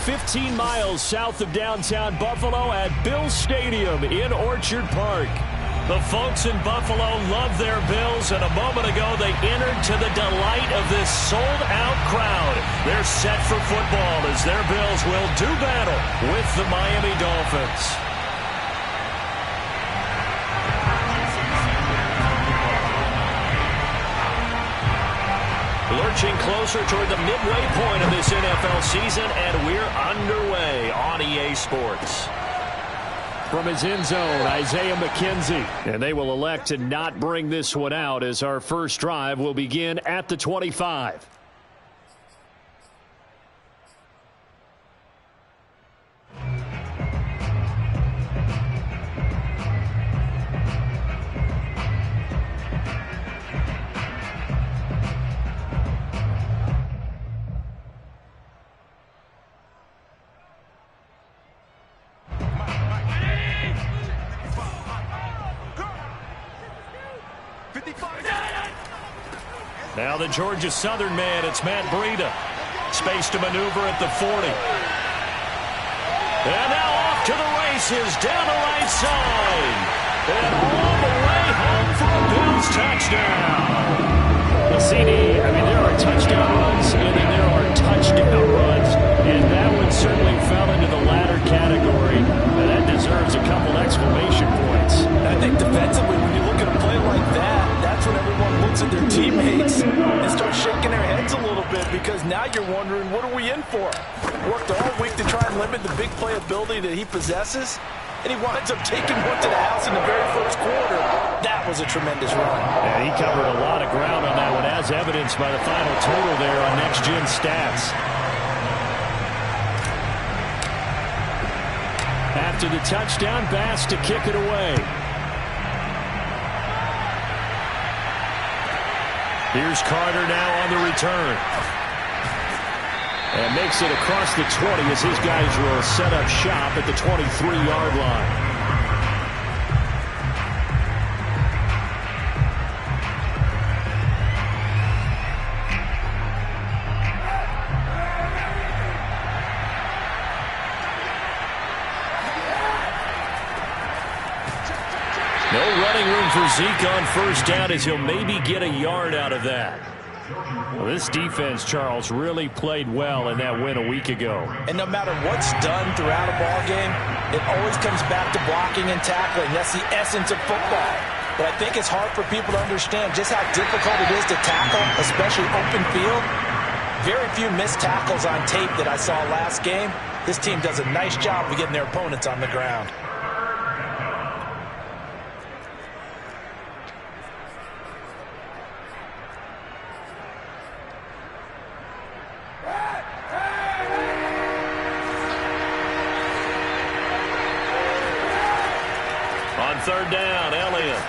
15 miles south of downtown Buffalo at Bills Stadium in Orchard Park. The folks in Buffalo love their Bills, and a moment ago they entered to the delight of this sold-out crowd. They're set for football as their Bills will do battle with the Miami Dolphins. Lurching closer toward the midway point of this NFL season, and we're underway on EA Sports. From his end zone, Isaiah McKenzie. And they will elect to not bring this one out as our first drive will begin at the 25. Now the Georgia Southern man, it's Matt Breida. Space to maneuver at the 40. And now off to the races, down the right side. And all the way home for a Bills touchdown. CD, I mean, there are touchdown runs, and then there are touchdown runs. And that one certainly fell into the latter category. That deserves a couple exclamation points. I think defensively, when you look at a play like that, that's when everyone looks at their teammates and starts shaking their heads a little bit, because now you're wondering, what are we in for? Worked all week to try and limit the big play ability that he possesses, and he winds up taking one to the house in the very first quarter. That was a tremendous run. Yeah, he covered a lot of ground on that one, as evidenced by the final total there on Next Gen Stats. After the touchdown, Bass to kick it away. Here's Carter now on the return. And makes it across the 20 as his guys will set up shop at the 23-yard line. No running room for Zeke on first down, as he'll maybe get a yard out of that. Well, this defense, Charles, really played well in that win a week ago. And no matter what's done throughout a ball game, it always comes back to blocking and tackling. That's the essence of football. But I think it's hard for people to understand just how difficult it is to tackle, especially open field. Very few missed tackles on tape that I saw last game. This team does a nice job of getting their opponents on the ground. Third down, Elliott.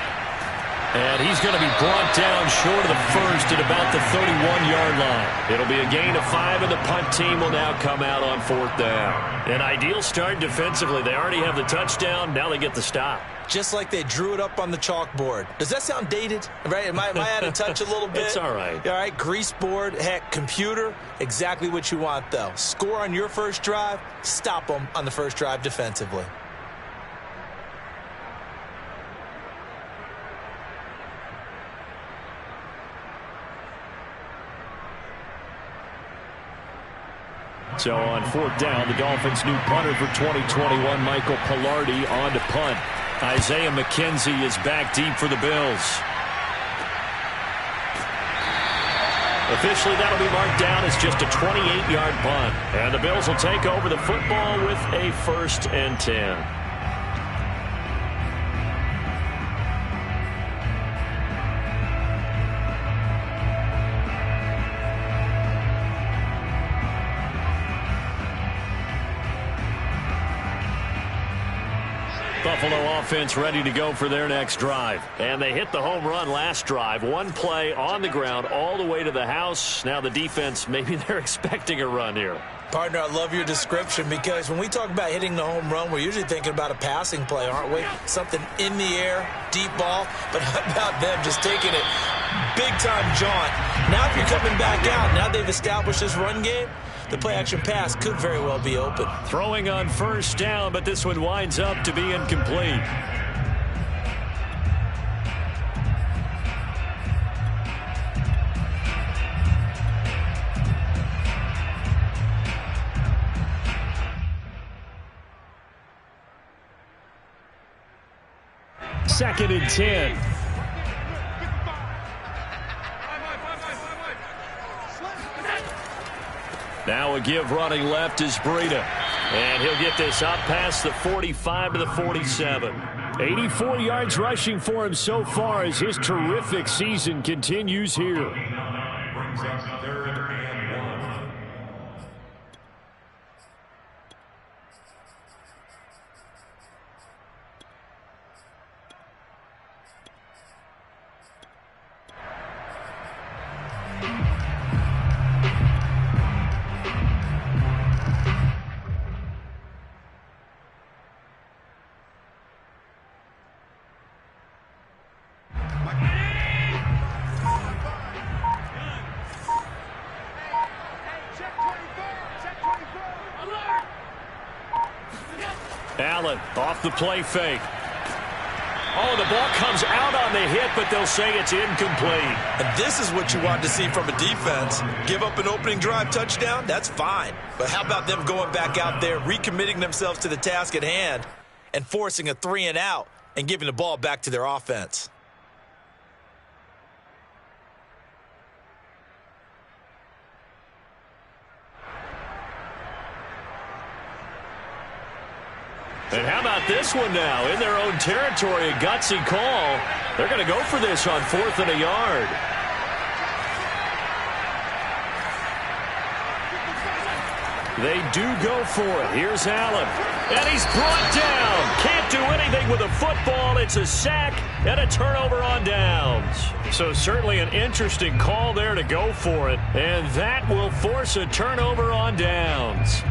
And he's going to be brought down short of the first at about the 31-yard line. It'll be a gain of 5, and the punt team will now come out on fourth down. An ideal start defensively. They already have the touchdown. Now they get the stop. Just like they drew it up on the chalkboard. Does that sound dated? Right? Am I out of touch a little bit? It's all right. All right, grease board, heck, computer. Exactly what you want, though. Score on your first drive, stop them on the first drive defensively. So on fourth down, the Dolphins' new punter for 2021, Michael Pilardi, on to punt. Isaiah McKenzie is back deep for the Bills. Officially, that'll be marked down as just a 28-yard punt. And the Bills will take over the football with a 1st and 10. Buffalo offense ready to go for their next drive. And they hit the home run last drive. One play on the ground all the way to the house. Now the defense, maybe they're expecting a run here. Partner, I love your description, because when we talk about hitting the home run, we're usually thinking about a passing play, aren't we? Something in the air, deep ball. But how about them just taking it big-time jaunt? Now if you're coming back out, now they've established this run game, the play-action pass could very well be open. Throwing on first down, but this one winds up to be incomplete. Second and 10. Now a give running left is Breida. And he'll get this up past the 45 to the 47. 84 yards rushing for him so far as his terrific season continues here. Allen off the play fake. Oh, the ball comes out on the hit, but they'll say it's incomplete. And this is what you want to see from a defense. Give up an opening drive touchdown, that's fine. But how about them going back out there, recommitting themselves to the task at hand, and forcing a 3-and-out and giving the ball back to their offense? And how about this one now? In their own territory, a gutsy call. They're going to go for this on 4th and a yard. They do go for it. Here's Allen. And he's brought down. Can't do anything with a football. It's a sack and a turnover on downs. So certainly an interesting call there to go for it. And that will force a turnover on downs.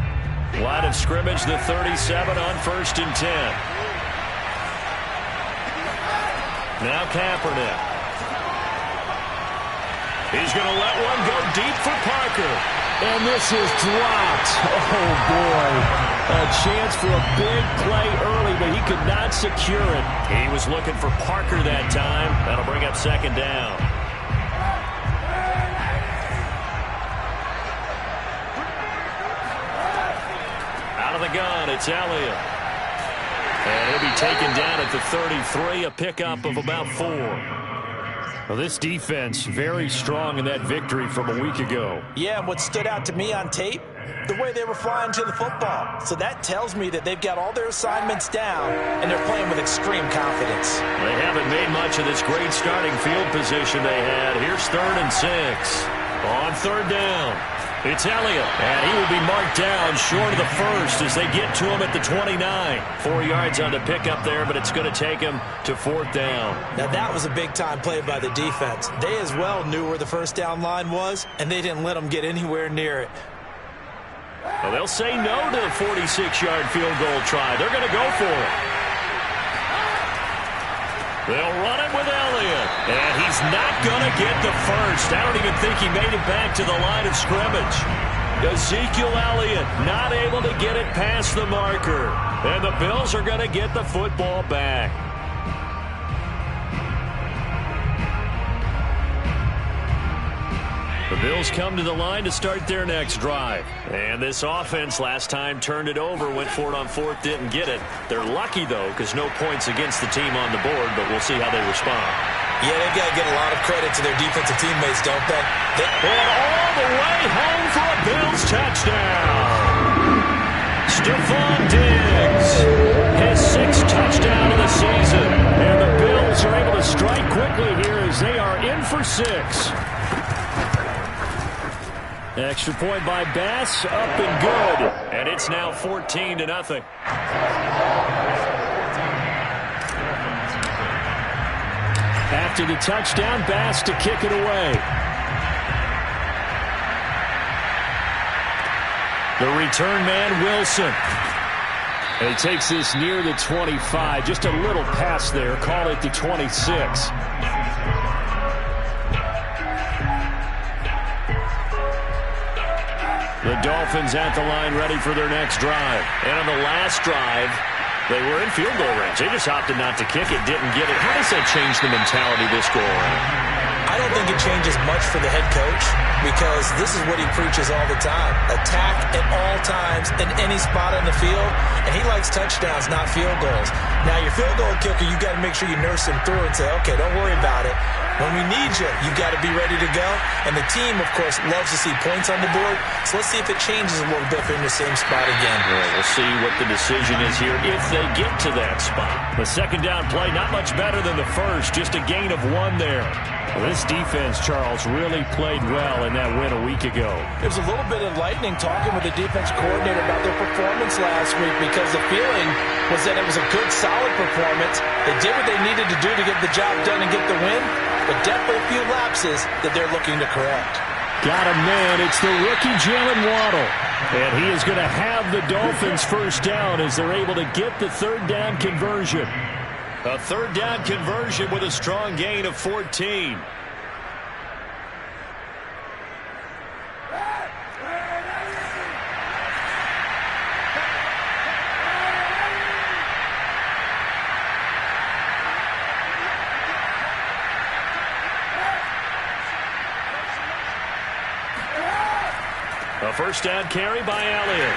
Line of scrimmage, the 37 on 1st and 10. Now Kaepernick. He's going to let one go deep for Parker. And this is dropped. Oh, boy. A chance for a big play early, but he could not secure it. He was looking for Parker that time. That'll bring up 2nd down. The gun, it's Elliott. And he'll be taken down at the 33, a pickup of about 4. Well, this defense very strong in that victory from a week ago. Yeah, and what stood out to me on tape, the way they were flying to the football. So that tells me that they've got all their assignments down, and they're playing with extreme confidence. They haven't made much of this great starting field position they had. Here's 3rd and 6. On 3rd down. It's Elliott, and he will be marked down short of the first as they get to him at the 29. 4 yards on the pickup there, but it's going to take him to 4th down. Now that was a big-time play by the defense. They as well knew where the first down line was, and they didn't let them get anywhere near it. Well, they'll say no to the 46-yard field goal try. They're going to go for it. They'll run it with Elliott, and he's not going to get the first. I don't even think he made it back to the line of scrimmage. Ezekiel Elliott not able to get it past the marker, and the Bills are going to get the football back. The Bills come to the line to start their next drive. And this offense last time turned it over, went for it on 4th, didn't get it. They're lucky, though, because no points against the team on the board, but we'll see how they respond. Yeah, they've got to give a lot of credit to their defensive teammates, don't they? And all the way home for a Bills touchdown. Stephon Diggs, his 6th touchdown of the season. And the Bills are able to strike quickly here as they are in for 6. Extra point by Bass, up and good. And it's now 14-0. After the touchdown, Bass to kick it away. The return man, Wilson. And he takes this near the 25. Just a little pass there. Call it the 26. The Dolphins at the line ready for their next drive. And on the last drive, they were in field goal range. They just opted not to kick it, didn't get it. How does that change the mentality this go around? I don't think it changes much for the head coach because this is what he preaches all the time. Attack at all times in any spot on the field, and he likes touchdowns, not field goals. Now, your field goal kicker, you got to make sure you nurse him through and say, okay, don't worry about it. When we need you, you got to be ready to go. And the team, of course, loves to see points on the board. So let's see if it changes a little bit if they're in the same spot again. Well, we'll see what the decision is here if they get to that spot. The second down play, not much better than the first, just a gain of 1 there. Well, this defense, Charles, really played well in that win a week ago. It was a little bit enlightening talking with the defense coordinator about their performance last week because the feeling was that it was a good, solid performance. They did what they needed to do to get the job done and get the win, but definitely a few lapses that they're looking to correct. Got a man. It's the rookie Jalen Waddle. And he is going to have the Dolphins first down as they're able to get the third down conversion. A third down conversion with a strong gain of 14. A first down carry by Elliott.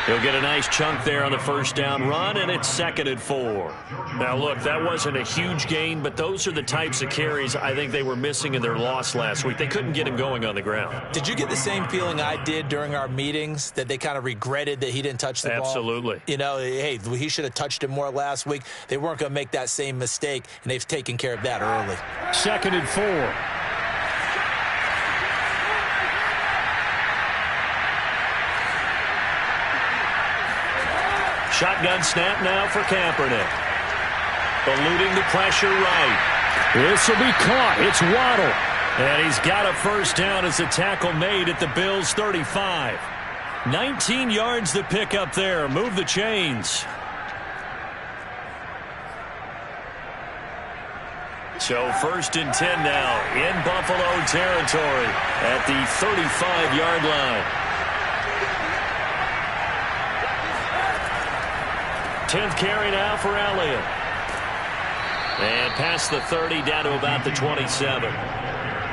He'll get a nice chunk there on the first down run, and it's 2nd and 4. Now, look, that wasn't a huge gain, but those are the types of carries I think they were missing in their loss last week. They couldn't get him going on the ground. Did you get the same feeling I did during our meetings, that they kind of regretted that he didn't touch the ball? Absolutely. You know, hey, he should have touched it more last week. They weren't going to make that same mistake, and they've taken care of that early. 2nd and 4. Shotgun snap now for Kaepernick. Eluding the pressure right. This will be caught. It's Waddle. And he's got a first down as the tackle made at the Bills' 35. 19 yards to pick up there. Move the chains. So 1st and 10 now in Buffalo territory at the 35-yard line. 10th carry now for Elliott. And past the 30 down to about the 27.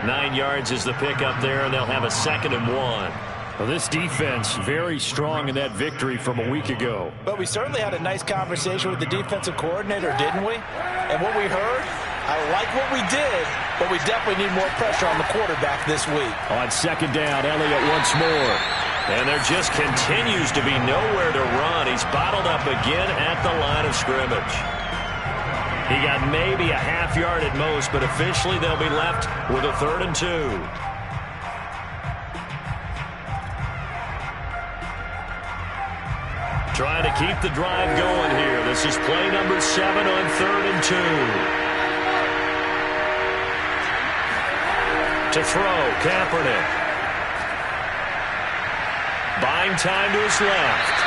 9 yards is the pickup there, and they'll have a 2nd and 1. Well, this defense very strong in that victory from a week ago. But we certainly had a nice conversation with the defensive coordinator, didn't we? And what we heard, I like what we did, but we definitely need more pressure on the quarterback this week. On 2nd down, Elliott once more. And there just continues to be nowhere to run. He's bottled up again at the line of scrimmage. He got maybe a half yard at most, but officially they'll be left with a 3rd and 2. Trying to keep the drive going here. This is play number 7 on 3rd and 2. To throw, Kaepernick. Buying time to his left.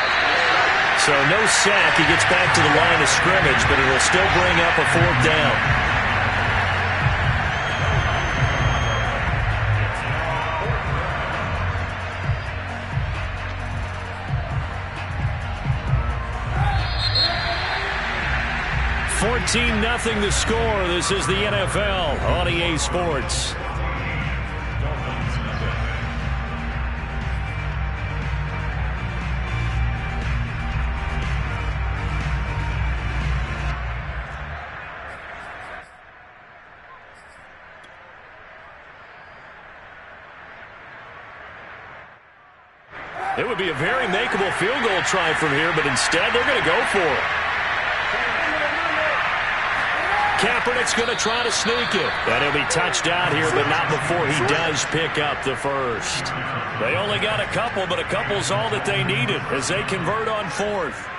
So no sack. He gets back to the line of scrimmage, but it'll still bring up a 4th down. $14-0 the score. This is the NFL on EA Sports. It would be a very makeable field goal try from here, but instead they're going to go for it. Kaepernick's going to try to sneak it. And he'll be touched out here, but not before he does pick up the first. They only got a couple, but a couple's all that they needed as they convert on 4th.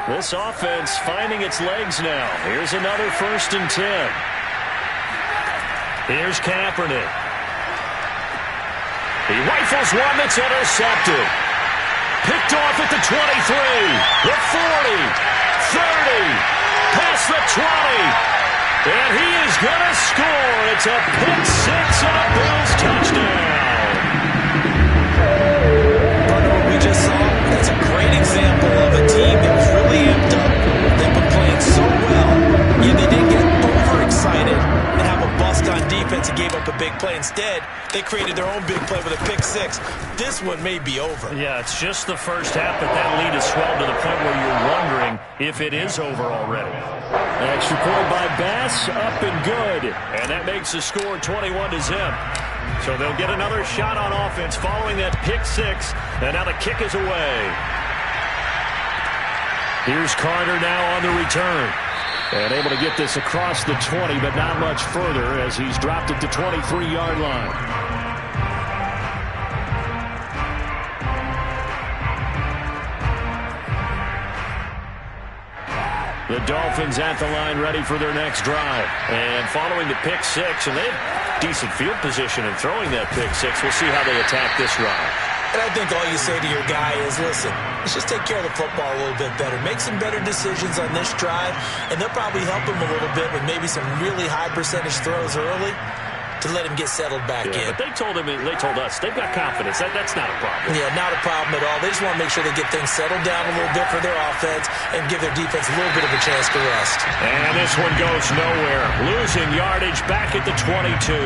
This offense finding its legs now. Here's another 1st and 10. Here's Kaepernick. He rifles one that's intercepted. Picked off at the 23, the 40, 30, past the 20. And he is going to score. It's a pick six and a Bills touchdown. Partner, what we just saw, that's a great example of a team that was really amped up. They've been playing so well, yet they didn't get overexcited and have a bust on defense and gave up a big play. Instead, they created their own big play with a pick six. This one may be over. Yeah, it's just the first half, but that lead has swelled to the point where you're wondering if it is over already. Extra point by Bass, up and good. And that makes the score 21-0. So they'll get another shot on offense following that pick six. And now the kick is away. Here's Carter now on the return. And able to get this across the 20, but not much further as he's dropped it to 23-yard line. The Dolphins at the line ready for their next drive. And following the pick six, and they have decent field position in throwing that pick six. We'll see how they attack this drive. And I think all you say to your guy is, listen, let's just take care of the football a little bit better. Make some better decisions on this drive, and they'll probably help him a little bit with maybe some really high percentage throws early to let him get settled back in. But they told us, they've got confidence. That's not a problem. Yeah, not a problem at all. They just want to make sure they get things settled down a little bit for their offense and give their defense a little bit of a chance to rest. And this one goes nowhere. Losing yardage back at the 22.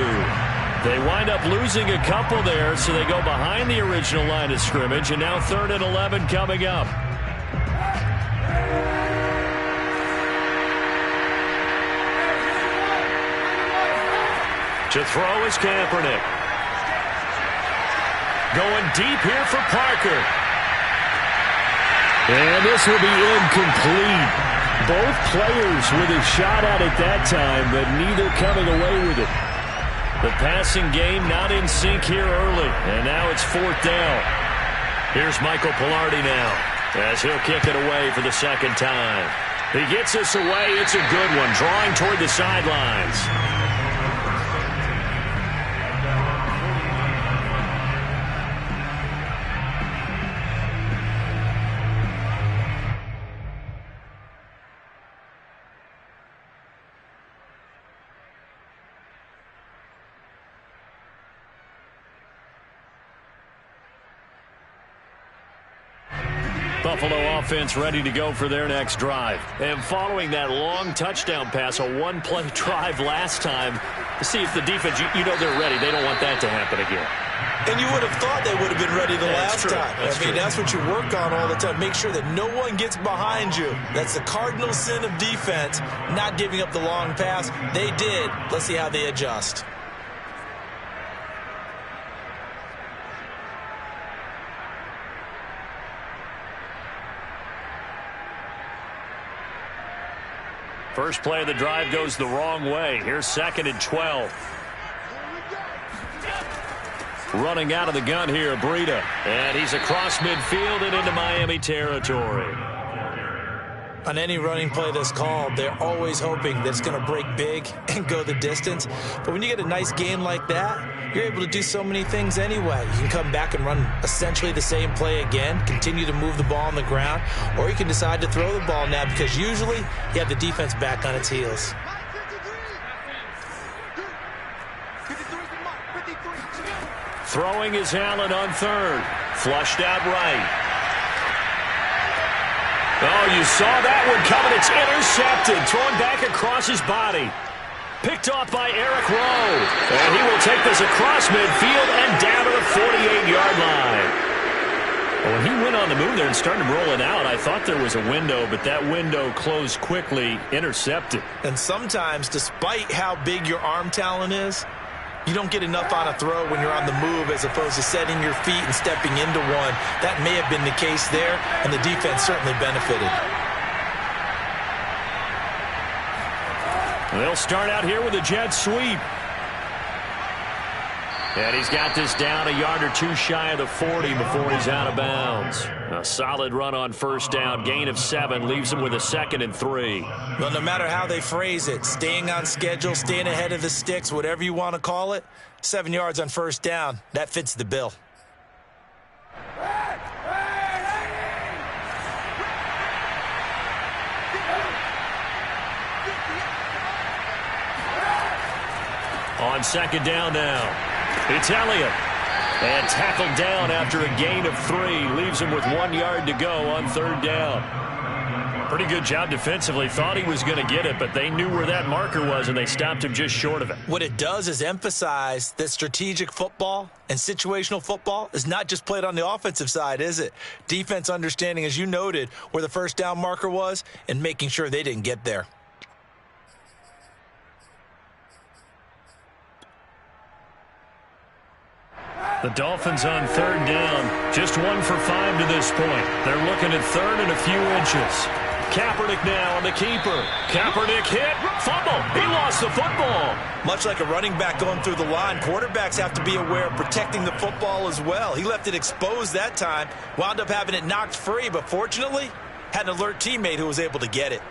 They wind up losing a couple there, so they go behind the original line of scrimmage, and now 3rd and 11 coming up. To throw is Kaepernick. Going deep here for Parker. And this will be incomplete. Both players with a shot at it that time, but neither coming away with it. The passing game not in sync here early, and now it's 4th down. Here's Michael Pilardi now, as he'll kick it away for the second time. He gets this away. It's a good one, drawing toward the sidelines. Buffalo offense ready to go for their next drive. And following that long touchdown pass, a one-play drive last time, to see if the defense, you know they're ready. They don't want that to happen again. And you would have thought they would have been ready the last time. That's what you work on all the time. Make sure that no one gets behind you. That's the cardinal sin of defense, not giving up the long pass. They did. Let's see how they adjust. First play of the drive goes the wrong way. Here's 2nd and 12. Running out of the gun here, Breida. And he's across midfield and into Miami territory. On any running play that's called, they're always hoping that it's going to break big and go the distance. But when you get a nice game like that, you're able to do so many things anyway. You can come back and run essentially the same play again, continue to move the ball on the ground, or you can decide to throw the ball now because usually you have the defense back on its heels. Throwing is Allen on 3rd. Flushed out right. Oh, you saw that one coming. It's intercepted. Thrown back across his body. Picked off by Eric Rowe. And he will take this across midfield and down to the 48-yard line. When he went on the move there and started rolling out, I thought there was a window, but that window closed quickly, intercepted. And sometimes, despite how big your arm talent is, you don't get enough on a throw when you're on the move as opposed to setting your feet and stepping into one. That may have been the case there, and the defense certainly benefited. They'll start out here with a jet sweep. And he's got this down a yard or two shy of the 40 before he's out of bounds. A solid run on first down. Gain of 7 leaves him with a 2nd and 3. Well, no matter how they phrase it, staying on schedule, staying ahead of the sticks, whatever you want to call it, 7 yards on first down, that fits the bill. On second down now, it's Elliott. And tackled down after a gain of 3. Leaves him with 1 yard to go on third down. Pretty good job defensively. Thought he was going to get it, but they knew where that marker was, and they stopped him just short of it. What it does is emphasize that strategic football and situational football is not just played on the offensive side, is it? Defense understanding, as you noted, where the first down marker was and making sure they didn't get there. The Dolphins on third down, just 1 for 5 to this point. They're looking at third and a few inches. Kaepernick now on the keeper. Kaepernick hit, fumble. He lost the football. Much like a running back going through the line, quarterbacks have to be aware of protecting the football as well. He left it exposed that time, wound up having it knocked free, but fortunately, had an alert teammate who was able to get it.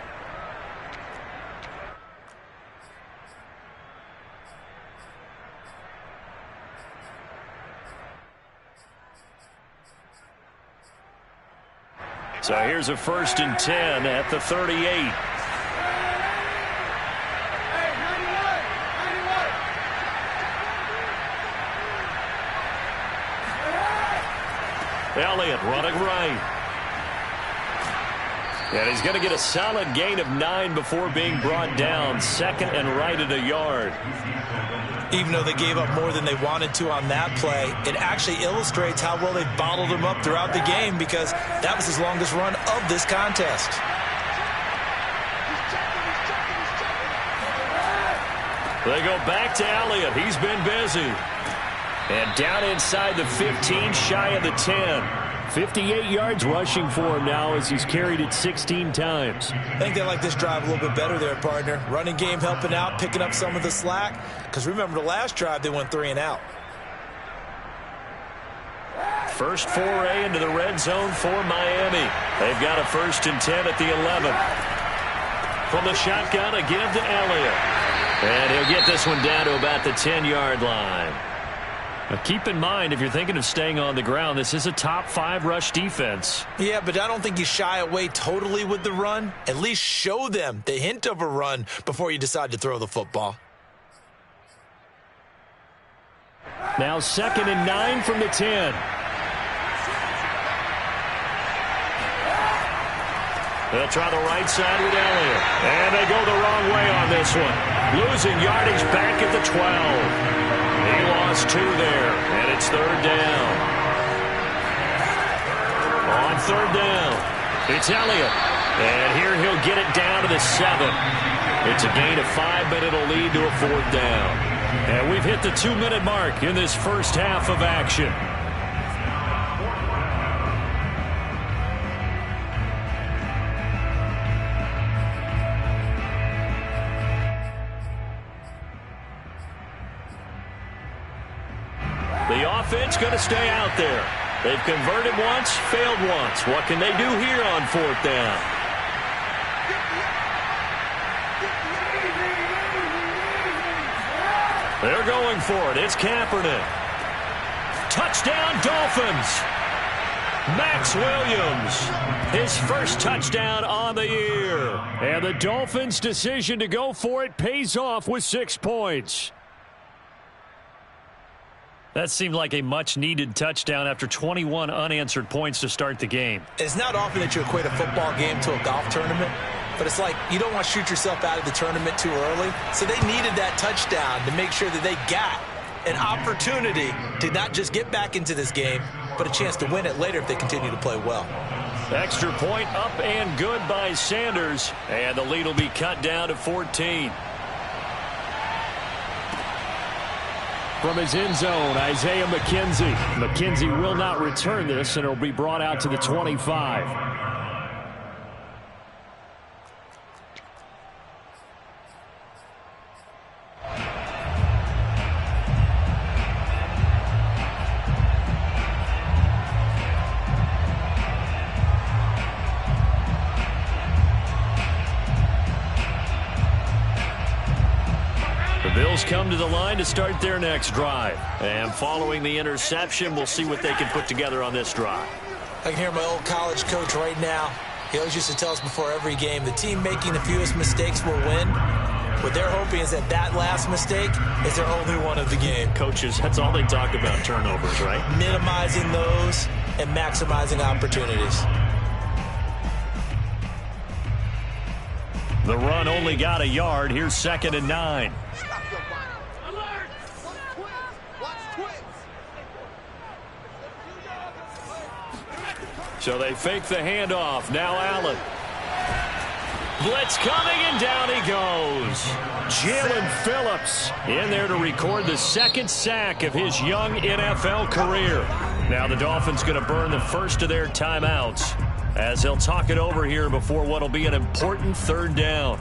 So here's a 1st and 10 at the 38. Elliott running right. And he's going to get a solid gain of 9 before being brought down. 2nd and right at a yard. Even though they gave up more than they wanted to on that play, it actually illustrates how well they bottled him up throughout the game, because that was his longest run of this contest. They go back to Elliott. He's been busy. And down inside the 15, shy of the 10. 58 yards rushing for him now as he's carried it 16 times. I think they like this drive a little bit better there, partner. Running game helping out, picking up some of the slack. Because remember, the last drive, they went 3 and out. First foray into the red zone for Miami. They've got a 1st and 10 at the 11. From the shotgun, a give to Elliott. And he'll get this one down to about the 10-yard line. Now keep in mind, if you're thinking of staying on the ground, this is a top 5 rush defense. Yeah, but I don't think you shy away totally with the run. At least show them the hint of a run before you decide to throw the football. Now 2nd and 9 from the 10. They'll try the right side with Elliott. And they go the wrong way on this one. Losing yardage back at the 12. He lost 2 there, and it's 3rd down. On 3rd down, it's Elliott. And here he'll get it down to the 7. It's a gain of 5, but it'll lead to a 4th down. And we've hit the 2-minute mark in this first half of action. The offense going to stay out there. They've converted once, failed once. What can they do here on 4th down? They're going for it. It's Kaepernick. Touchdown, Dolphins. Max Williams, his first touchdown on the year. And the Dolphins' decision to go for it pays off with 6 points. That seemed like a much-needed touchdown after 21 unanswered points to start the game. It's not often that you equate a football game to a golf tournament, but it's like you don't want to shoot yourself out of the tournament too early. So they needed that touchdown to make sure that they got an opportunity to not just get back into this game, but a chance to win it later if they continue to play well. Extra point up and good by Sanders, and the lead will be cut down to 14. From his end zone, Isaiah McKenzie. McKenzie will not return this, and it'll be brought out to the 25. Bills come to the line to start their next drive. And following the interception, we'll see what they can put together on this drive. I can hear my old college coach right now. He always used to tell us before every game, the team making the fewest mistakes will win. What they're hoping is that that last mistake is their only one of the game. Coaches, that's all they talk about, turnovers, right? Minimizing those and maximizing opportunities. The run only got a yard. Here's 2nd and 9. So they fake the handoff. Now Allen. Blitz coming, and down he goes. Jalen Phillips in there to record the 2nd sack of his young NFL career. Now the Dolphins going to burn the first of their timeouts as they'll talk it over here before what will be an important 3rd down.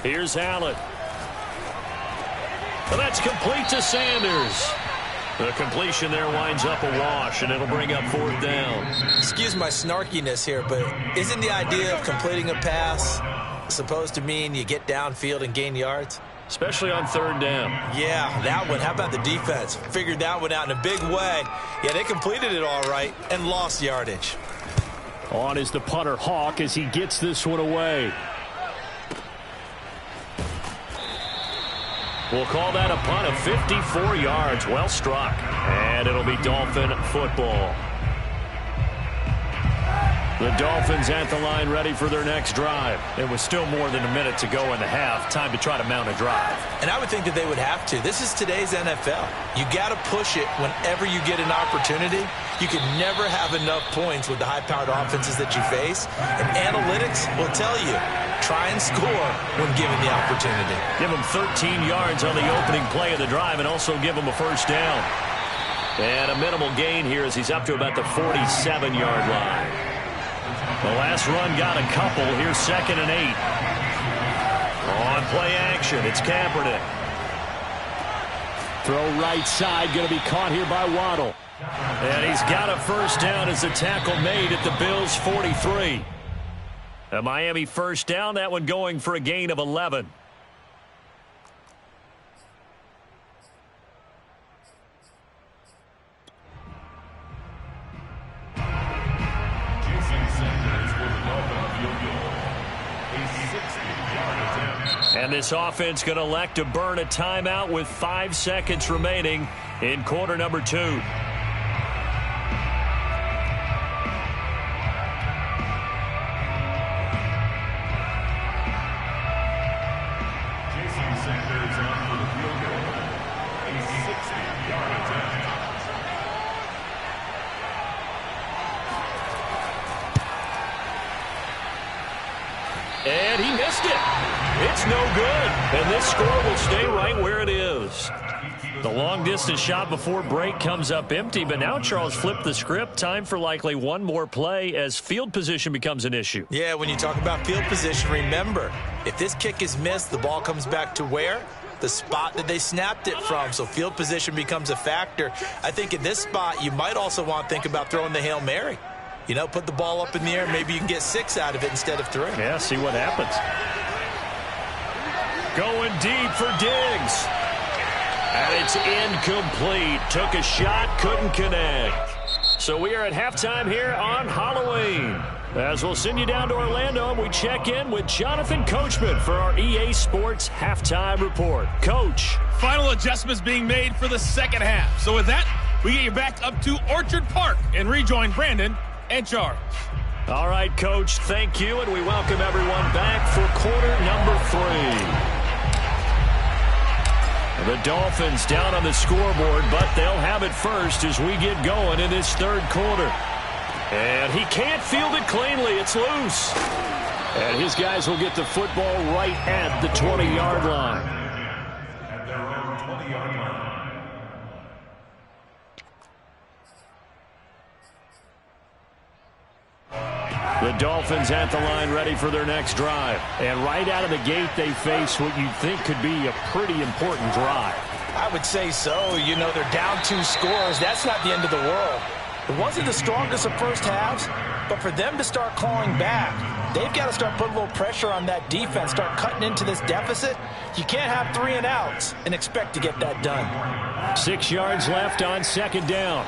Here's Allen. Well, that's complete to Sanders. The completion there winds up a wash, and it'll bring up 4th down. Excuse my snarkiness here, but isn't the idea of completing a pass supposed to mean you get downfield and gain yards? Especially on 3rd down. Yeah, that one. How about the defense? Figured that one out in a big way. Yeah, they completed it all right and lost yardage. On is the punter, Hawk, as he gets this one away. We'll call that a punt of 54 yards. Well struck. And it'll be Dolphin football. The Dolphins at the line ready for their next drive. It was still more than a minute to go in the half. Time to try to mount a drive. And I would think that they would have to. This is today's NFL. You got to push it whenever you get an opportunity. You can never have enough points with the high-powered offenses that you face. And analytics will tell you, try and score when given the opportunity. Give them 13 yards on the opening play of the drive and also give them a 1st down. And a minimal gain here as he's up to about the 47-yard line. The last run got a couple. Here's 2nd and 8. On play action, it's Kaepernick. Throw right side, going to be caught here by Waddle. And he's got a 1st down as the tackle made at the Bills' 43. A Miami 1st down, that one going for a gain of 11. And this offense going to elect to burn a timeout with 5 seconds remaining in quarter number 2. And he missed it. It's no good. And this score will stay right where it is. The long-distance shot before break comes up empty, but now Charles flipped the script. Time for likely one more play as field position becomes an issue. Yeah, when you talk about field position, remember, if this kick is missed, the ball comes back to where? The spot that they snapped it from. So field position becomes a factor. I think in this spot, you might also want to think about throwing the Hail Mary. You know, put the ball up in the air. Maybe you can get 6 out of it instead of 3. Yeah, see what happens. Going deep for Diggs. And it's incomplete. Took a shot, couldn't connect. So we are at halftime here on Halloween. As we'll send you down to Orlando, and we check in with Jonathan Coachman for our EA Sports Halftime Report. Coach. Final adjustments being made for the second half. So with that, we get you back up to Orchard Park and rejoin Brandon and Charles. All right, Coach, thank you, and we welcome everyone back for quarter number 3. The Dolphins down on the scoreboard, but they'll have it first as we get going in this 3rd quarter. And he can't field it cleanly. It's loose. And his guys will get the football right at the 20-yard line. At their own 20-yard line. The Dolphins at the line ready for their next drive. And right out of the gate, they face what you'd think could be a pretty important drive. I would say so. You know, they're down 2 scores. That's not the end of the world. It wasn't the strongest of first halves, but for them to start clawing back, they've got to start putting a little pressure on that defense, start cutting into this deficit. You can't have 3 and outs and expect to get that done. 6 yards left on second down.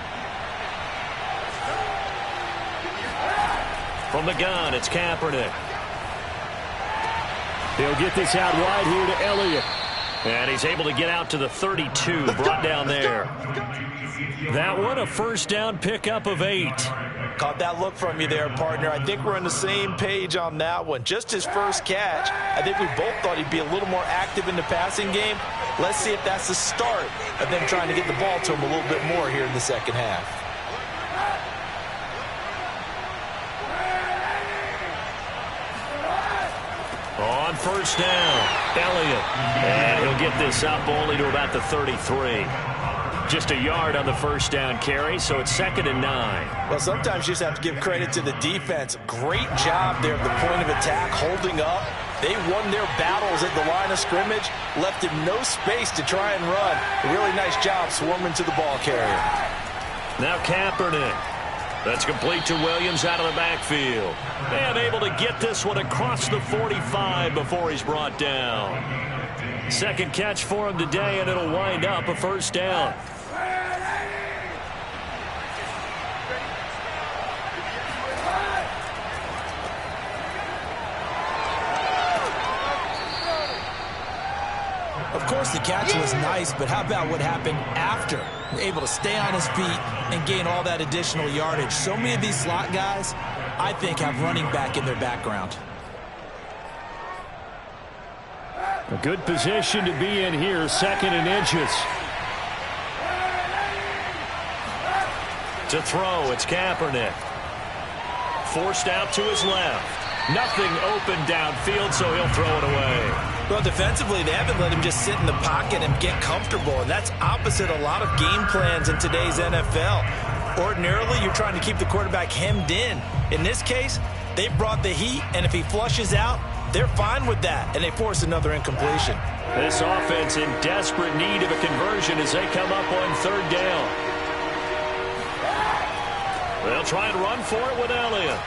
From the gun, it's Kaepernick. He'll get this out wide here to Elliott. And he's able to get out to the 32, brought down there. That one, a first down pickup of 8. Caught that look from you there, partner. I think we're on the same page on that one. Just his first catch. I think we both thought he'd be a little more active in the passing game. Let's see if that's the start of them trying to get the ball to him a little bit more here in the second half. On first down, Elliott. And he'll get this up only to about the 33. Just a yard on the first down carry, so it's 2nd and 9. Well, sometimes you just have to give credit to the defense. Great job there at the point of attack, holding up. They won their battles at the line of scrimmage, left him no space to try and run. A really nice job swarming to the ball carrier. Now Kaepernick. That's complete to Williams out of the backfield. And able to get this one across the 45 before he's brought down. Second catch for him today, and it'll wind up a first down. Of course, the catch was nice, but how about what happened after? Able to stay on his feet and gain all that additional yardage. So many of these slot guys, I think, have running back in their background. A good position to be in here, 2nd and inches. To throw, it's Kaepernick. Forced out to his left. Nothing open downfield, so he'll throw it away. Well, defensively, they haven't let him just sit in the pocket and get comfortable, and that's opposite a lot of game plans in today's NFL. Ordinarily, you're trying to keep the quarterback hemmed in. In this case, they brought the heat, and if he flushes out, they're fine with that, and they force another incompletion. This offense in desperate need of a conversion as they come up on 3rd down. They'll try and run for it with Elliott.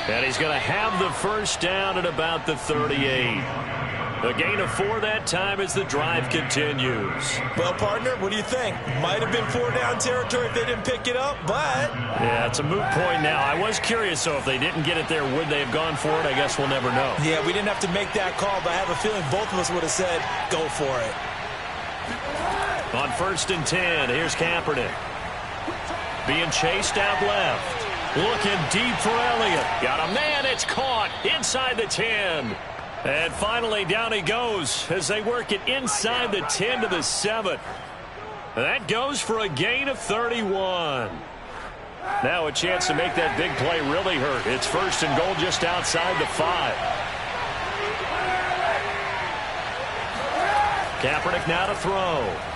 And he's going to have the first down at about the 38. A gain of 4 that time as the drive continues. Well, partner, what do you think? Might have been 4-down territory if they didn't pick it up, but... Yeah, it's a moot point now. I was curious, so if they didn't get it there, would they have gone for it? I guess we'll never know. Yeah, we didn't have to make that call, but I have a feeling both of us would have said, go for it. On 1st and 10, here's Kaepernick. Being chased out left. Looking deep for Elliott. Got a man, it's caught inside the 10. And finally down he goes as they work it inside the 10 to the 7. That goes for a gain of 31. Now a chance to make that big play really hurt. It's 1st and goal just outside the 5. Kaepernick now to throw.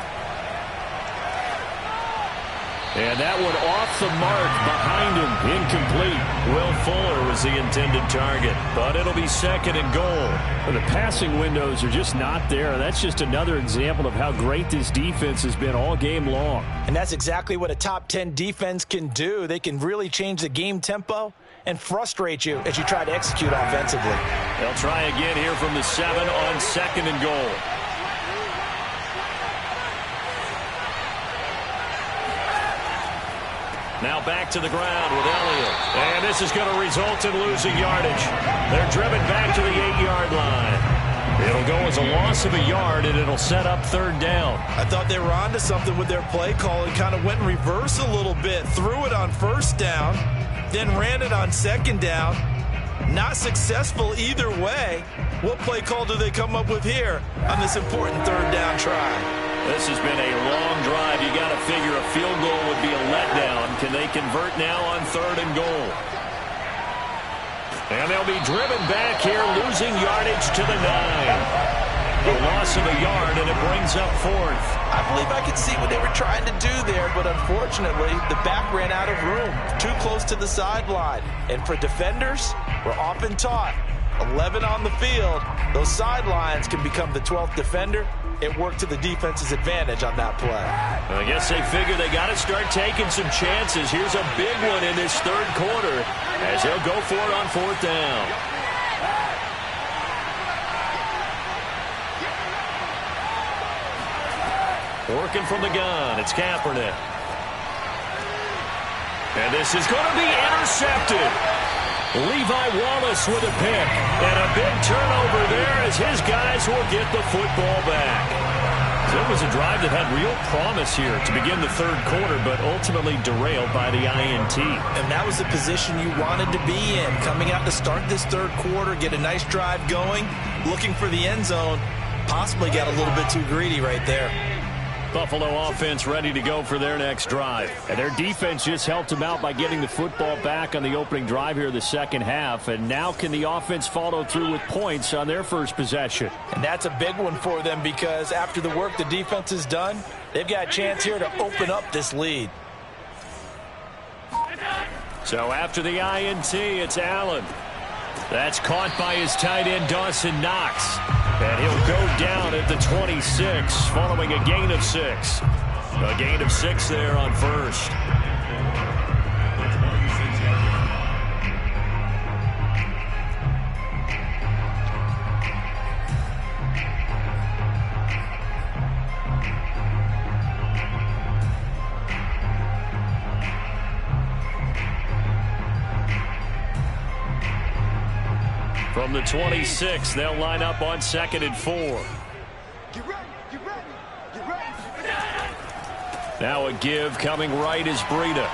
And that one off the mark behind him, incomplete. Will Fuller was the intended target, but it'll be 2nd and goal. Well, the passing windows are just not there. That's just another example of how great this defense has been all game long. And that's exactly what a top 10 defense can do. They can really change the game tempo and frustrate you as you try to execute offensively. They'll try again here from the 7 on 2nd and goal. Now back to the ground with Elliott. And this is going to result in losing yardage. They're driven back to the 8-yard line. It'll go as a loss of a yard, and it'll set up 3rd down. I thought they were onto something with their play call and kind of went in reverse a little bit. Threw it on 1st down, then ran it on 2nd down. Not successful either way. What play call do they come up with here on this important 3rd down try? This has been a long drive. You got to figure a field goal would be a letdown. Can they convert now on 3rd and goal? And they'll be driven back here, losing yardage to the 9. A loss of a yard, and it brings up fourth. I believe I could see what they were trying to do there, but unfortunately, the back ran out of room. Too close to the sideline. And for defenders, we're often taught, 11 on the field, those sidelines can become the 12th defender. It worked to the defense's advantage on that play. I guess they figure they got to start taking some chances. Here's a big one in this third quarter as they'll go for it on fourth down. Working from the gun, it's Kaepernick. And this is going to be intercepted. Levi Wallace with a pick. And a big turnover there as his guys will get the football back. So it was a drive that had real promise here to begin the third quarter, but ultimately derailed by the INT. And that was the position you wanted to be in. Coming out to start this third quarter, get a nice drive going, looking for the end zone. Possibly got a little bit too greedy right there. Buffalo offense ready to go for their next drive. And their defense just helped them out by getting the football back on the opening drive here the second half. And now can the offense follow through with points on their first possession? And that's a big one for them because after the work the defense has done, they've got a chance here to open up this lead. So after the INT, it's Allen. That's caught by his tight end, Dawson Knox. And he'll go down at the 26 following a gain of 6. A gain of 6 there on first. From the 26, they'll line up on 2nd and 4. Now a give coming right is Breida.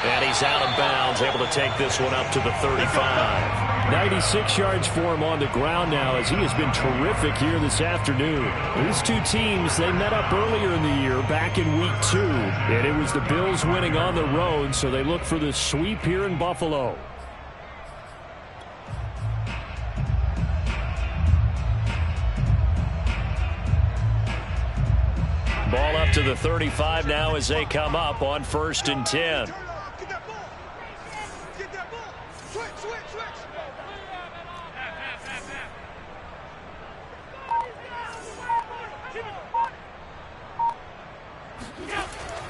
And he's out of bounds, able to take this one up to the 35. 96 yards for him on the ground now as he has been terrific here this afternoon. These two teams, they met up earlier in the year back in week 2. And it was the Bills winning on the road, so they look for the sweep here in Buffalo. Ball up to the 35 now as they come up on 1st and 10.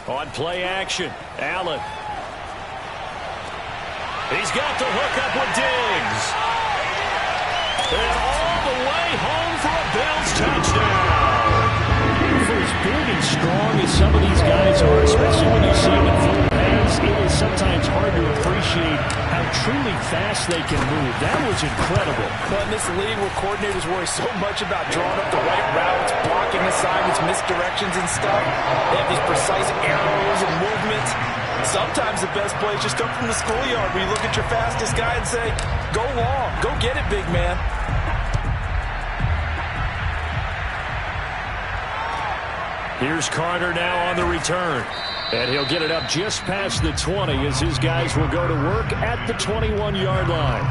On play action, Allen. He's got the hook up with Diggs. And all the way home for a Bills touchdown. For as big and strong as some of these guys are, especially when you see them in full pads, it is sometimes hard to appreciate how truly fast they can move. That was incredible. But in this league where coordinators worry so much about drawing up the right routes, blocking assignments, misdirections and stuff, they have these precise arrows and movements. Sometimes the best play is just up from the schoolyard where you look at your fastest guy and say, go long, go get it, big man. Here's Carter now on the return. And he'll get it up just past the 20 as his guys will go to work at the 21-yard line.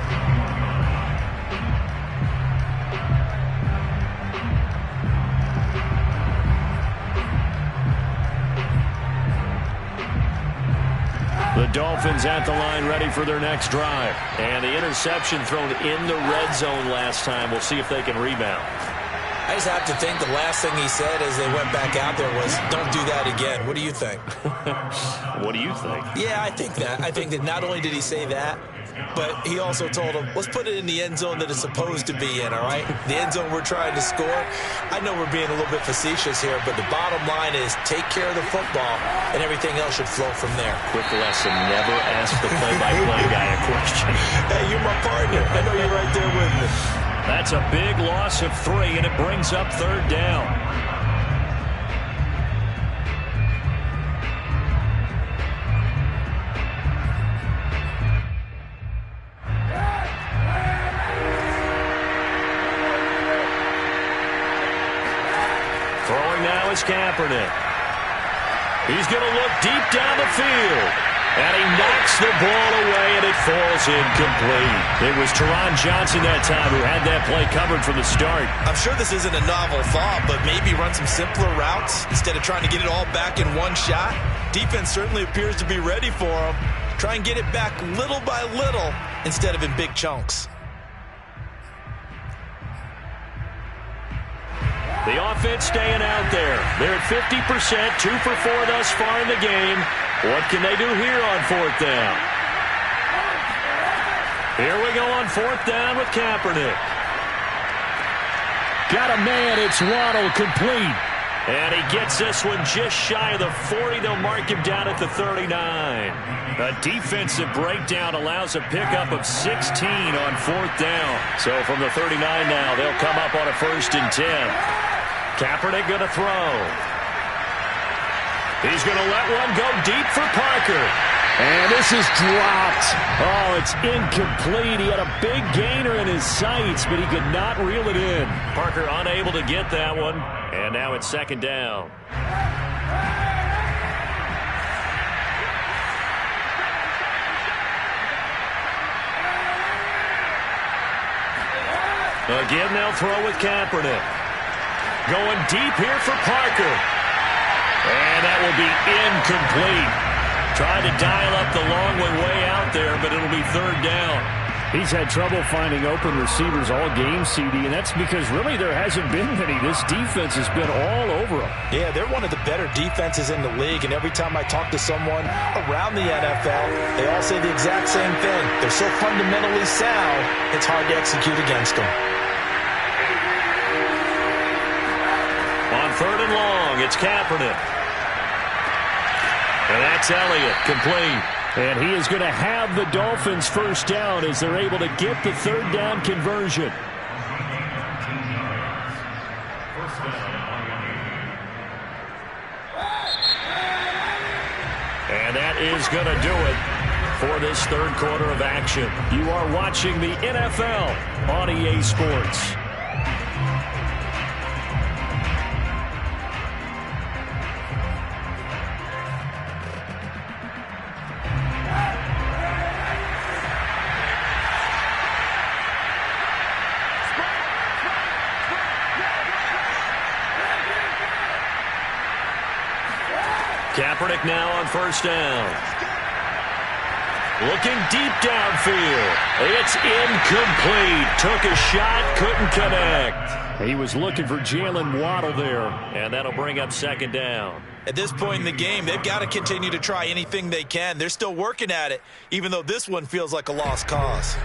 The Dolphins at the line ready for their next drive. And the interception thrown in the red zone last time. We'll see if they can rebound. I just have to think the last thing he said as they went back out there was, don't do that again. What do you think? What do you think? Yeah, I think that. I think that not only did he say that, but he also told him, let's put it in the end zone that it's supposed to be in, all right? The end zone we're trying to score. I know we're being a little bit facetious here, but the bottom line is take care of the football, and everything else should flow from there. Quick lesson, never ask the play-by-play guy a question. Hey, you're my partner. I know you're right there with me. That's a big loss of 3, and it brings up 3rd down. Throwing now is Kaepernick. He's going to look deep down the field. And he knocks the ball away, and it falls incomplete. It was Teron Johnson that time who had that play covered from the start. I'm sure this isn't a novel thought, but maybe run some simpler routes instead of trying to get it all back in one shot. Defense certainly appears to be ready for him. Try and get it back little by little instead of in big chunks. The offense staying out there. They're at 50%, 2 for 4 thus far in the game. What can they do here on 4th down? Here we go on 4th down with Kaepernick. Got a man, it's Waddle, complete. And he gets this one just shy of the 40. They'll mark him down at the 39. A defensive breakdown allows a pickup of 16 on 4th down. So from the 39 now, they'll come up on a 1st and 10. Kaepernick going to throw. He's going to let one go deep for Parker. And this is dropped. Oh, it's incomplete. He had a big gainer in his sights, but he could not reel it in. Parker unable to get that one. And now it's 2nd down. Again, they'll throw with Kaepernick. Going deep here for Parker. And that will be incomplete. Tried to dial up the long way out there, but it'll be 3rd down. He's had trouble finding open receivers all game, CD, and that's because really there hasn't been many. This defense has been all over him. Yeah, they're one of the better defenses in the league, and every time I talk to someone around the NFL, they all say the exact same thing. They're so fundamentally sound, it's hard to execute against them. On 3rd and long, it's Kaepernick. And that's Elliott, complete. And he is going to have the Dolphins 1st down as they're able to get the 3rd down conversion. And that is going to do it for this 3rd quarter of action. You are watching the NFL on EA Sports. Kaepernick now on 1st down. Looking deep downfield. It's incomplete. Took a shot, couldn't connect. He was looking for Jalen Waddle there. And that'll bring up 2nd down. At this point in the game, they've got to continue to try anything they can. They're still working at it, even though this one feels like a lost cause.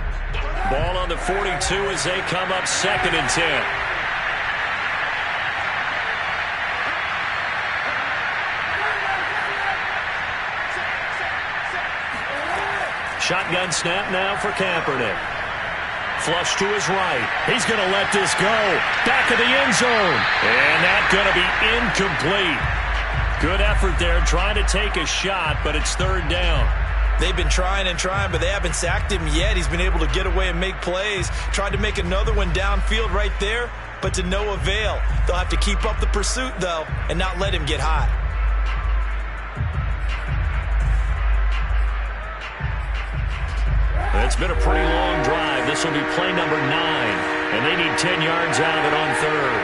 Ball on the 42 as they come up 2nd and 10. Shotgun snap now for Kaepernick. Flush to his right. He's going to let this go. Back of the end zone. And that's going to be incomplete. Good effort there trying to take a shot, but it's 3rd down. They've been trying and trying, but they haven't sacked him yet. He's been able to get away and make plays. Tried to make another one downfield right there, but to no avail. They'll have to keep up the pursuit, though, and not let him get hot. It's been a pretty long drive. This will be play number 9, and they need 10 yards out of it on 3rd.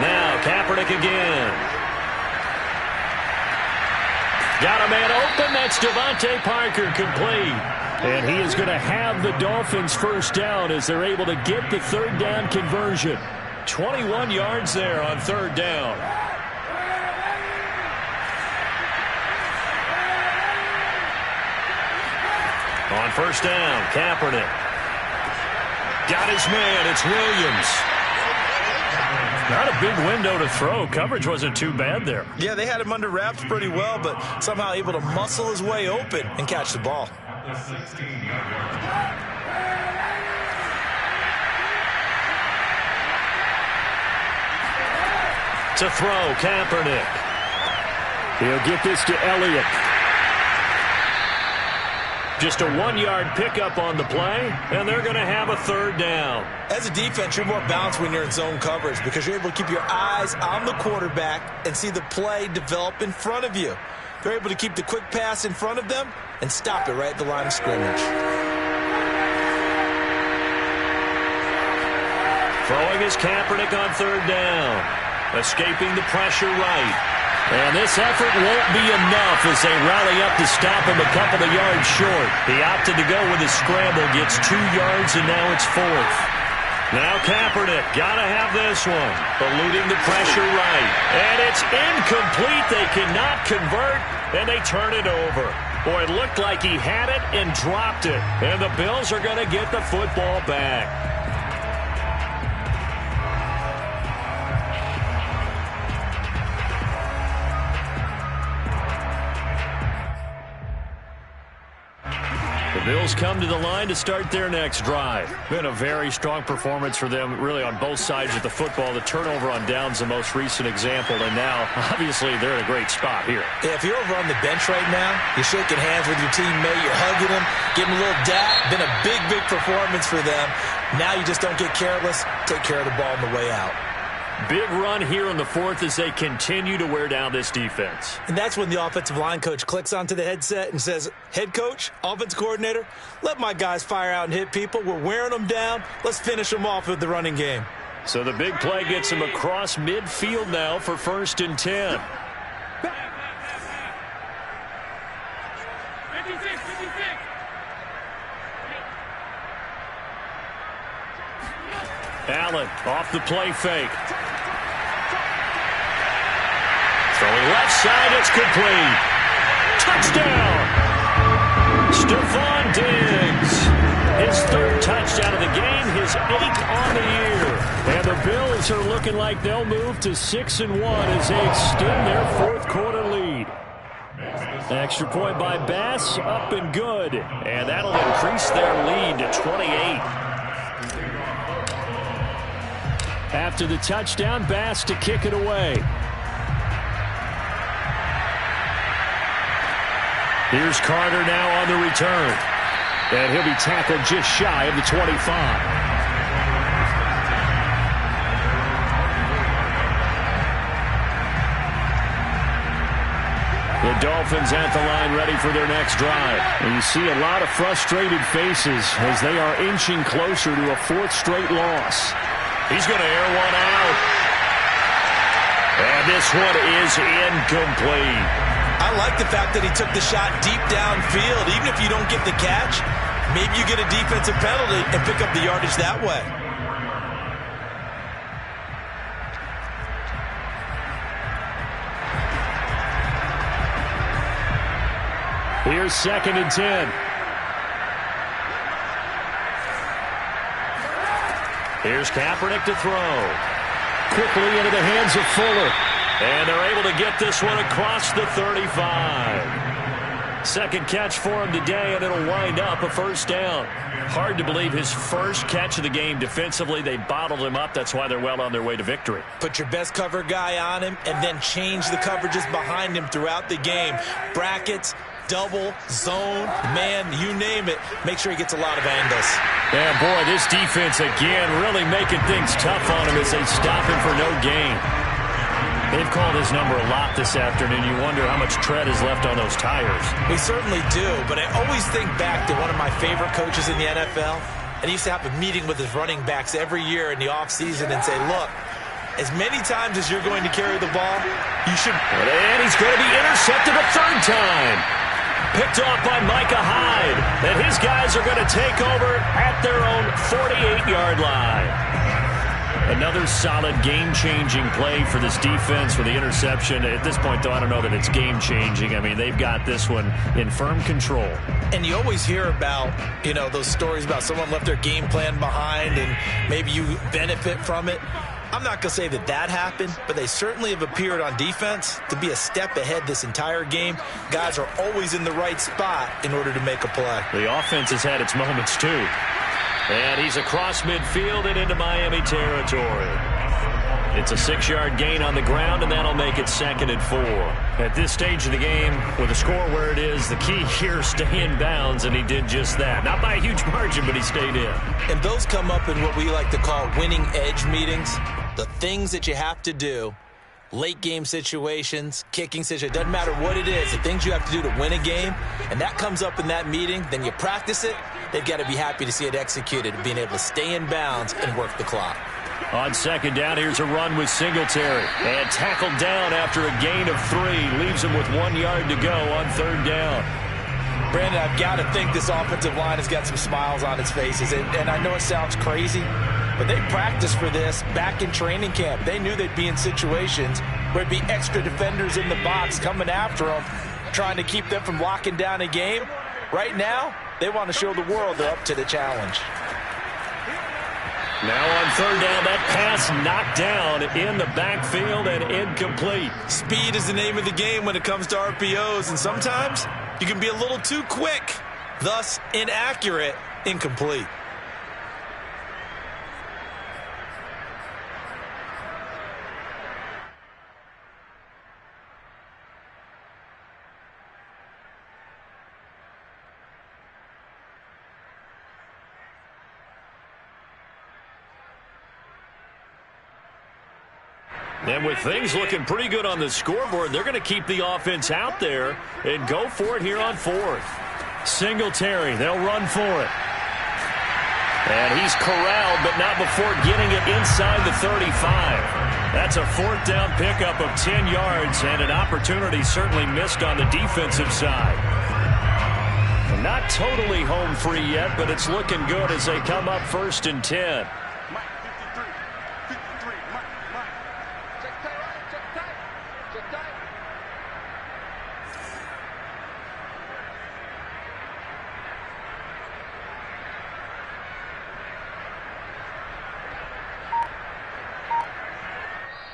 Now Kaepernick again. Got a man open. That's Devontae Parker, complete. And he is going to have the Dolphins 1st down as they're able to get the 3rd down conversion. 21 yards there on 3rd down. On 1st down, Kaepernick. Got his man. It's Williams. Not a big window to throw. Coverage wasn't too bad there. Yeah, they had him under wraps pretty well, but somehow able to muscle his way open and catch the ball. To throw, Kaepernick. He'll get this to Elliott. Just a 1-yard pickup on the play, and they're going to have a 3rd down. As a defense, you're more balanced when you're in zone coverage because you're able to keep your eyes on the quarterback and see the play develop in front of you. They're able to keep the quick pass in front of them and stop it right at the line of scrimmage. Throwing is Kaepernick on third down. Escaping the pressure right. And this effort won't be enough as they rally up to stop him a couple of yards short. He opted to go with his scramble, gets 2 yards, and now it's 4th. Now Kaepernick, gotta have this one. Eluding the pressure right. And it's incomplete. They cannot convert, and they turn it over. Boy, it looked like he had it and dropped it. And the Bills are going to get the football back. Bills come to the line to start their next drive. Been a very strong performance for them, really, on both sides of the football. The turnover on downs, the most recent example, and now, obviously, they're in a great spot here. Yeah, if you're over on the bench right now, you're shaking hands with your teammate, you're hugging him, giving him a little dap. Been a big, big performance for them. Now you just don't get careless. Take care of the ball on the way out. Big run here in the 4th as they continue to wear down this defense. And that's when the offensive line coach clicks onto the headset and says, head coach, offense coordinator, let my guys fire out and hit people. We're wearing them down. Let's finish them off with the running game. So the big play gets him across midfield now for 1st and 10. Allen off the play fake. Throwing left side, it's complete. Touchdown! Stephon Diggs. His 3rd touchdown of the game, his 8th on the year. And the Bills are looking like they'll move to 6-1 as they extend their 4th quarter lead. Extra point by Bass, up and good. And that'll increase their lead to 28. After the touchdown, Bass to kick it away. Here's Carter now on the return. And he'll be tackled just shy of the 25. The Dolphins at the line ready for their next drive. And you see a lot of frustrated faces as they are inching closer to a 4th straight loss. He's going to air one out. And this one is incomplete. I like the fact that he took the shot deep downfield. Even if you don't get the catch, maybe you get a defensive penalty and pick up the yardage that way. Here's 2nd and 10. Here's Kaepernick to throw. Quickly into the hands of Fuller. And they're able to get this one across the 35. 2nd catch for him today, and it'll wind up a 1st down. Hard to believe his 1st catch of the game defensively. They bottled him up. That's why they're well on their way to victory. Put your best cover guy on him and then change the coverages behind him throughout the game. Brackets, double, zone, man, you name it. Make sure he gets a lot of angles. Yeah, boy, this defense again really making things tough on him as they stop him for no gain. They've called his number a lot this afternoon. You wonder how much tread is left on those tires. We certainly do, but I always think back to one of my favorite coaches in the NFL, and he used to have a meeting with his running backs every year in the offseason and say, look, as many times as you're going to carry the ball, you should... And he's going to be intercepted a 3rd time. Picked off by Micah Hyde. And his guys are going to take over at their own 48-yard line. Another solid game-changing play for this defense with the interception. At this point, though, I don't know that it's game-changing. I mean, they've got this one in firm control. And you always hear about, those stories about someone left their game plan behind and maybe you benefit from it. I'm not going to say that that happened, but they certainly have appeared on defense to be a step ahead this entire game. Guys are always in the right spot in order to make a play. The offense has had its moments, too. And he's across midfield and into Miami territory. It's a 6-yard gain on the ground, and that'll make it 2nd and 4. At this stage of the game, with the score where it is, the key here is stay in bounds, and he did just that. Not by a huge margin, but he stayed in. And those come up in what we like to call winning edge meetings. The things that you have to do late game situations, kicking situations, doesn't matter what it is, the things you have to do to win a game, and that comes up in that meeting, then you practice it, they've got to be happy to see it executed, being able to stay in bounds and work the clock. On second down, here's a run with Singletary. And tackled down after a gain of 3. Leaves him with 1 yard to go on third down. Brandon, I've got to think this offensive line has got some smiles on its faces. And I know it sounds crazy, but they practiced for this back in training camp. They knew they'd be in situations where there'd be extra defenders in the box coming after them, trying to keep them from locking down a game. Right now, they want to show the world they're up to the challenge. Now on third down, that pass knocked down in the backfield and incomplete. Speed is the name of the game when it comes to RPOs, and sometimes you can be a little too quick, thus inaccurate, incomplete. And with things looking pretty good on the scoreboard, they're going to keep the offense out there and go for it here on fourth. Singletary, they'll run for it. And he's corralled, but not before getting it inside the 35. That's a fourth down pickup of 10 yards and an opportunity certainly missed on the defensive side. Not totally home free yet, but it's looking good as they come up first and 10.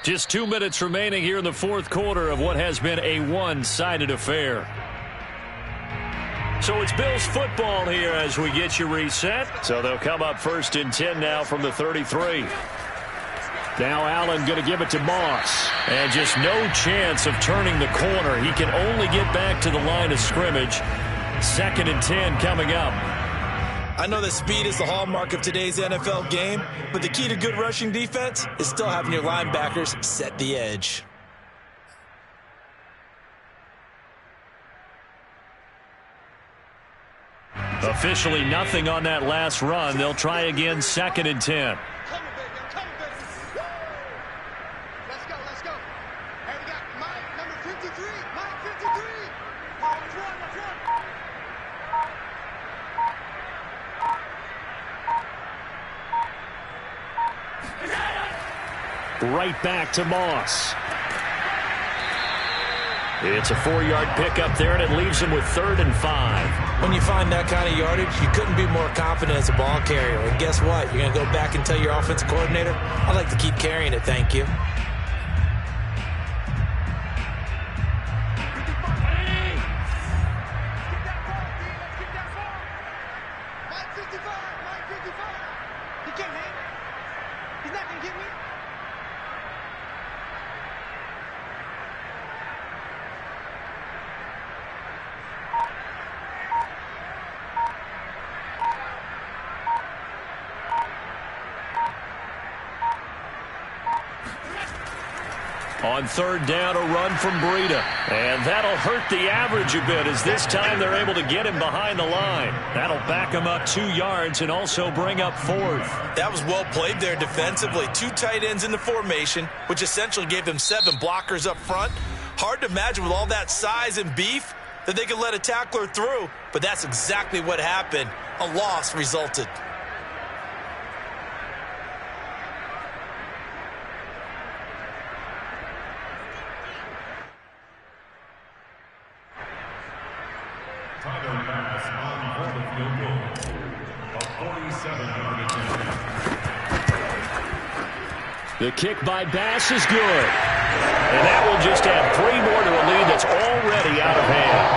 Just 2 minutes remaining here in the fourth quarter of what has been a one-sided affair. So it's Bills football here as we get you reset. So they'll come up first and 10 now from the 33. Now Allen going to give it to Moss. And just no chance of turning the corner. He can only get back to the line of scrimmage. Second and 10 coming up. I know that speed is the hallmark of today's NFL game, but the key to good rushing defense is still having your linebackers set the edge. Officially nothing on that last run. They'll try again second and 10. Right back to Moss. It's a 4-yard pickup there, and it leaves him with 3rd and 5. When you find that kind of yardage, you couldn't be more confident as a ball carrier. And guess what? You're going to go back and tell your offensive coordinator, I'd like to keep carrying it, thank you. On third down, a run from Breida. And that'll hurt the average a bit as this time they're able to get him behind the line. That'll back him up 2 yards and also bring up 4th. That was well played there defensively. 2 tight ends in the formation, which essentially gave them 7 blockers up front. Hard to imagine with all that size and beef that they could let a tackler through, but that's exactly what happened. A loss resulted. The kick by Bass is good. And that will just add 3 more to a lead that's already out of hand.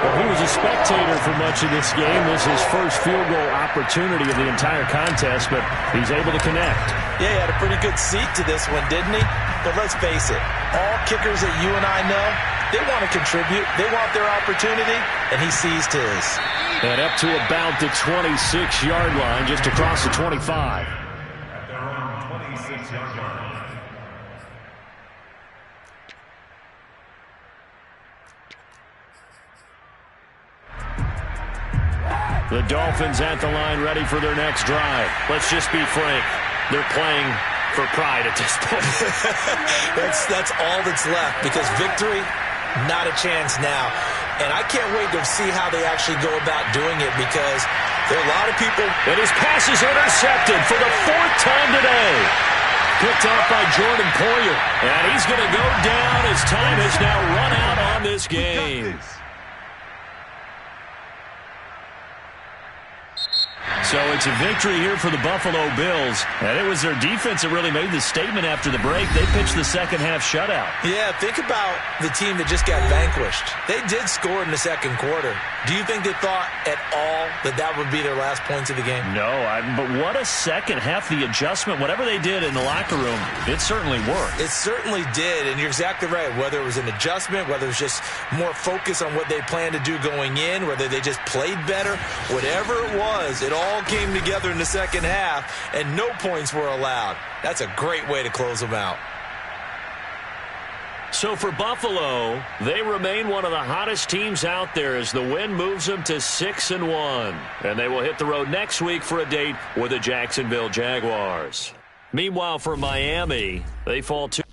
Well, he was a spectator for much of this game. This is his first field goal opportunity of the entire contest, but he's able to connect. Yeah, he had a pretty good seat to this one, didn't he? But let's face it, all kickers that you and I know, they want to contribute. They want their opportunity, and he seized his. And up to about the 26-yard line, just across the 25. At their own 26-yard line. The Dolphins at the line, ready for their next drive. Let's just be frank. They're playing for pride at this point. That's all that's left, because victory, not a chance now. And I can't wait to see how they actually go about doing it, because there are a lot of people. And his pass is intercepted for the 4th time today. Picked off by Jordan Poyer. And he's going to go down as time has now run out on this game. So it's a victory here for the Buffalo Bills. And it was their defense that really made the statement after the break. They pitched the second-half shutout. Yeah, think about the team that just got vanquished. They did score in the second quarter. Do you think they thought at all that that would be their last points of the game? No, but what a second half. The adjustment, whatever they did in the locker room, it certainly worked. It certainly did, and you're exactly right. Whether it was an adjustment, whether it was just more focus on what they planned to do going in, whether they just played better, whatever it was, it all came together in the second half, and no points were allowed. That's a great way to close them out. So for Buffalo, they remain one of the hottest teams out there as the win moves them to 6-1. And they will hit the road next week for a date with the Jacksonville Jaguars. Meanwhile, for Miami, they fall to